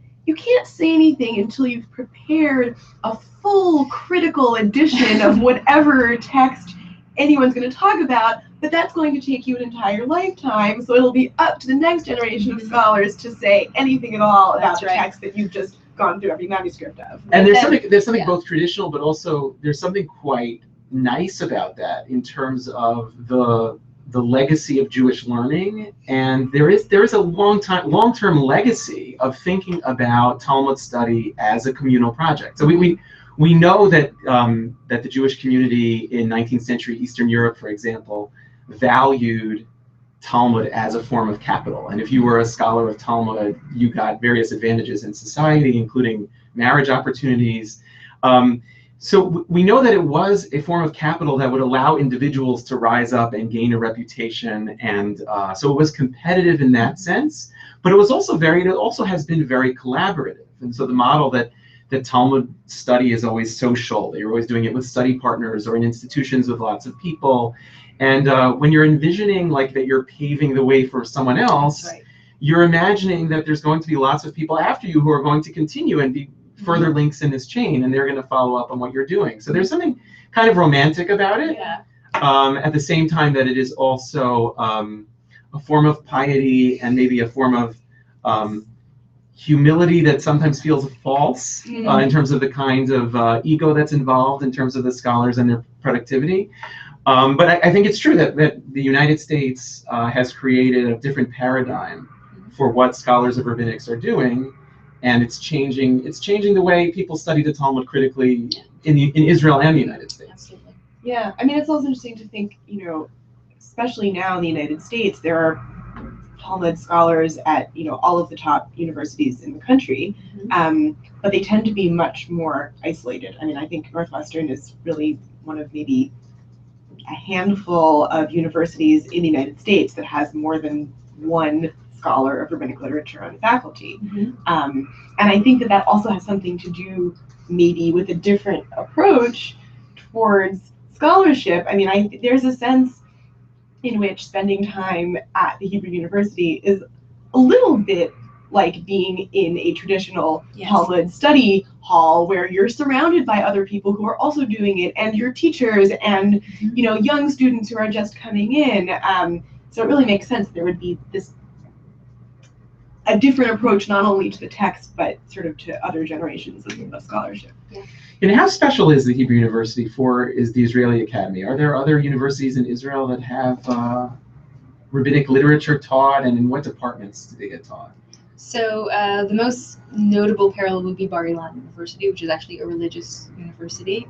say anything until you've prepared a full critical edition of whatever text anyone's going to talk about, but that's going to take you an entire lifetime, so it'll be up to the next generation of scholars to say anything at all about the text that you've just gone through every manuscript of. And there's something both traditional, but also there's something quite nice about that in terms of the legacy of Jewish learning. And there is a long-term legacy of thinking about Talmud study as a communal project. So we know that that the Jewish community in 19th century Eastern Europe, for example, valued Talmud as a form of capital. And if you were a scholar of Talmud, you got various advantages in society, including marriage opportunities. So we know that it was a form of capital that would allow individuals to rise up and gain a reputation. And so it was competitive in that sense, but it was also it also has been very collaborative. And so the model that Talmud study is always social. You're always doing it with study partners or in institutions with lots of people. And when you're envisioning like that you're paving the way for someone else, you're imagining that there's going to be lots of people after you who are going to continue and be further links in this chain, and they're going to follow up on what you're doing. So there's something kind of romantic about it, at the same time that it is also a form of piety and maybe a form of humility that sometimes feels false in terms of the kinds of ego that's involved in terms of the scholars and their productivity. But I think it's true that the United States has created a different paradigm for what scholars of rabbinics are doing, and it's changing the way people study the Talmud critically in Israel and the United States. Absolutely. Yeah, I mean, it's also interesting to think, especially now in the United States, there are Talmud scholars at all of the top universities in the country, but they tend to be much more isolated. I mean, I think Northwestern is really one of maybe a handful of universities in the United States that has more than one scholar of rabbinic literature on faculty. Mhm. And I think that also has something to do maybe with a different approach towards scholarship. I mean, there's a sense in which spending time at the Hebrew University is a little bit like being in a traditional Talmud study hall where you're surrounded by other people who are also doing it, and your teachers and young students who are just coming in. So it really makes sense there would be a different approach not only to the text but sort of to other generations of scholarship. Yeah. And how special is the Hebrew University is the Israeli Academy? Are there other universities in Israel that have rabbinic literature taught, and in what departments do they get taught? So the most notable parallel would be Bar-Ilan University, which is actually a religious university,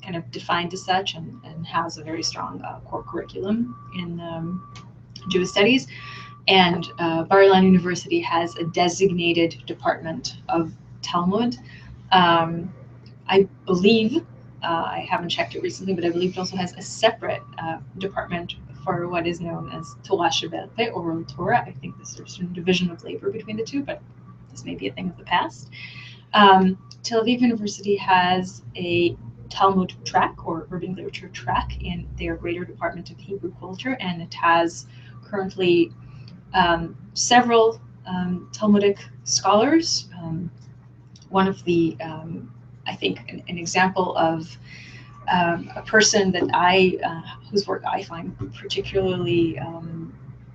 kind of defined as such, and has a very strong core curriculum in Jewish studies. And Bar-Ilan University has a designated department of Talmud. I believe, I haven't checked it recently, but I believe it also has a separate department for what is known as Torah Shebel Peh, oral Torah. I think there's a certain division of labor between the two, but this may be a thing of the past. Tel Aviv University has a Talmud track, or urban literature track, in their greater department of Hebrew culture, and it has currently several Talmudic scholars. One of the, I think, an example of a person that whose work I find particularly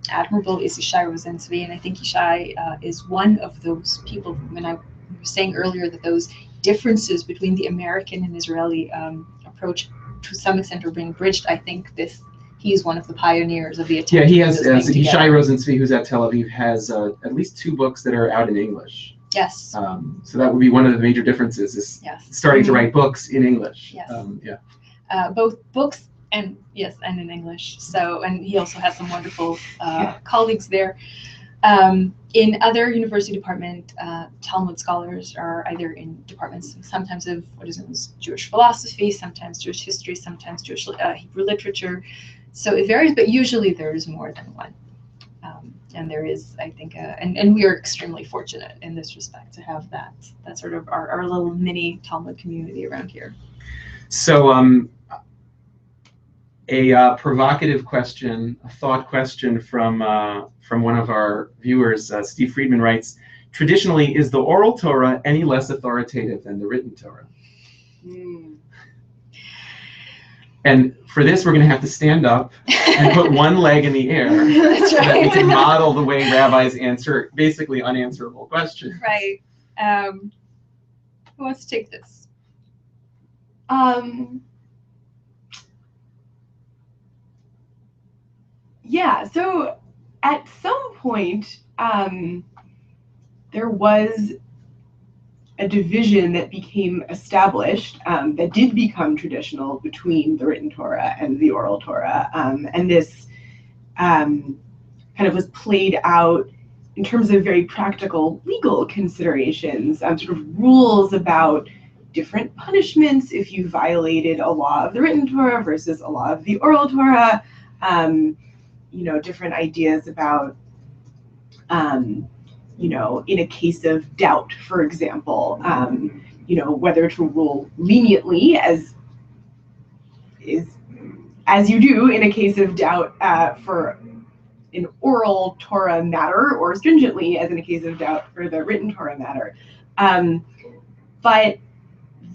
admirable is Yishai Rosentzvei, and I think Yishai is one of those people. When I was saying earlier that those differences between the American and Israeli approach to some extent are being bridged, I think he's one of the pioneers of the attempt. Yeah, he has. Yishai Rosentzvei, who's at Tel Aviv, has at least 2 books that are out in English. Yes. So that would be one of the major differences, is starting to write books in English. Yes. Yeah. Both books and in English. So, and he also has some wonderful colleagues there. In other university department, Talmud scholars are either in departments sometimes of what is known as Jewish philosophy, sometimes Jewish history, sometimes Jewish Hebrew literature. So it varies, but usually there is more than one. And there is, I think, and we are extremely fortunate in this respect to have that sort of our little mini Talmud community around here. So a provocative question, a thought question from one of our viewers, Steve Friedman writes, traditionally, is the oral Torah any less authoritative than the written Torah? And for this, we're going to have to stand up and put one leg in the air so that we can model the way rabbis answer basically unanswerable questions. Right. Who wants to take this? Yeah, so at some point, there was a division that became established, that did become traditional between the written Torah and the oral Torah. And this kind of was played out in terms of very practical legal considerations, sort of rules about different punishments if you violated a law of the written Torah versus a law of the oral Torah. Different ideas about, in a case of doubt, for example, whether to rule leniently as you do in a case of doubt for an oral Torah matter, or stringently as in a case of doubt for the written Torah matter. But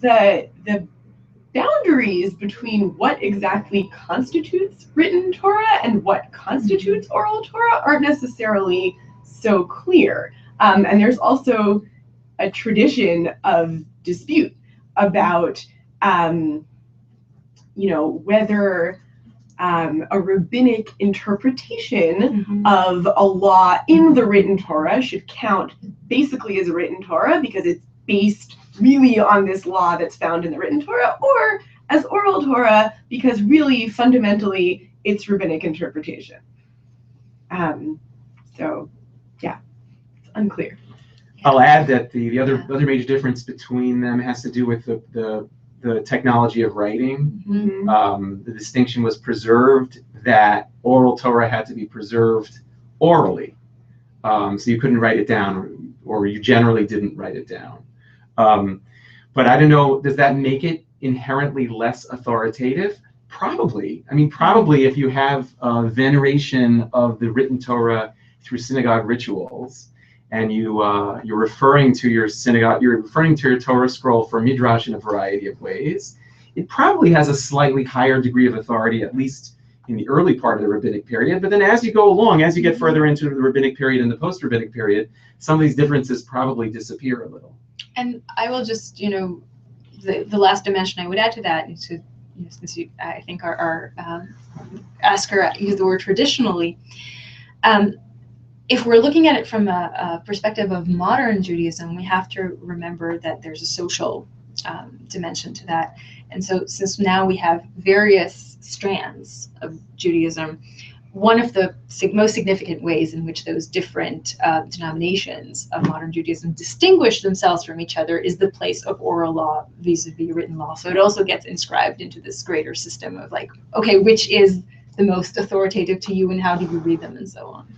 the boundaries between what exactly constitutes written Torah and what constitutes oral Torah aren't necessarily so clear. And there's also a tradition of dispute about, whether a rabbinic interpretation of a law in the written Torah should count basically as a written Torah because it's based really on this law that's found in the written Torah, or as oral Torah because really fundamentally it's rabbinic interpretation. So yeah, it's unclear. I'll add that the other major difference between them has to do with the technology of writing. The distinction was preserved that oral Torah had to be preserved orally, so you couldn't write it down, or you generally didn't write it down. But I don't know, does that make it inherently less authoritative? Probably. I mean, probably if you have veneration of the written Torah through synagogue rituals, and you're referring to your synagogue, you're referring to your Torah scroll for midrash in a variety of ways, it probably has a slightly higher degree of authority, at least in the early part of the rabbinic period. But then as you go along, as you get further into the rabbinic period and the post-rabbinic period, some of these differences probably disappear a little. And I will just, the last dimension I would add to that is to, since you, I think our asker used the word traditionally, if we're looking at it from a perspective of modern Judaism, we have to remember that there's a social dimension to that. And so since now we have various strands of Judaism, one of the most significant ways in which those different denominations of modern Judaism distinguish themselves from each other is the place of oral law vis-a-vis written law. So it also gets inscribed into this greater system of like, okay, which is the most authoritative to you and how do you read them and so on.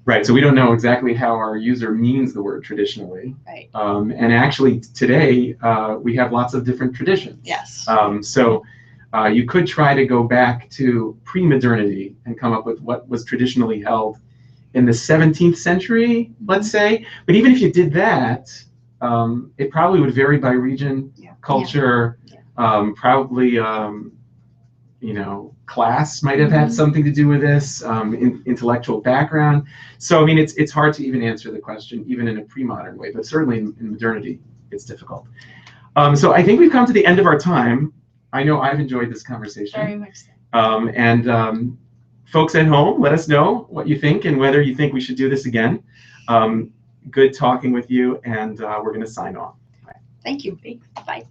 Right, so we don't know exactly how our user means the word traditionally. Right. And actually today, we have lots of different traditions. Yes. So you could try to go back to pre-modernity and come up with what was traditionally held in the 17th century, let's say. But even if you did that, it probably would vary by region, culture, probably, class might have had something to do with this, intellectual background. So, I mean, it's hard to even answer the question, even in a pre-modern way, but certainly in modernity, it's difficult. So I think we've come to the end of our time. I know I've enjoyed this conversation. Very much so. And folks at home, let us know what you think and whether you think we should do this again. Good talking with you, and we're going to sign off. Thank you. Bye.